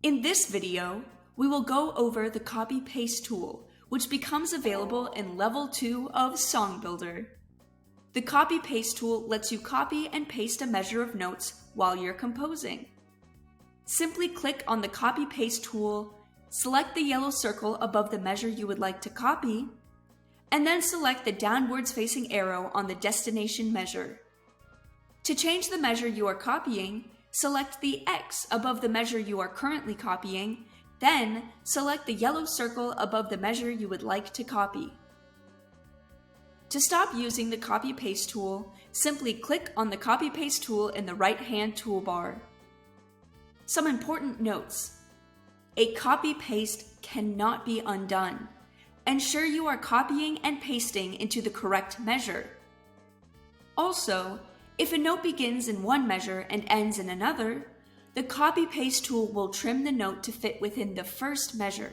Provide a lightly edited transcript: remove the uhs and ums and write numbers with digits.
In this video, we will go over the copy-paste tool, which becomes available in Level 2 of Song Builder. The copy-paste tool lets you copy and paste a measure of notes while you're composing. Simply click on the copy-paste tool, select the yellow circle above the measure you would like to copy, and then select the downwards facing arrow on the destination measure. To change the measure you are copying, select the X above the measure you are currently copying, then select the yellow circle above the measure you would like to copy. To stop using the copy-paste tool, simply click on the copy-paste tool in the right-hand toolbar. Some important notes. A copy-paste cannot be undone. Ensure you are copying and pasting into the correct measure. Also, if a note begins in one measure and ends in another, the copy-paste tool will trim the note to fit within the first measure.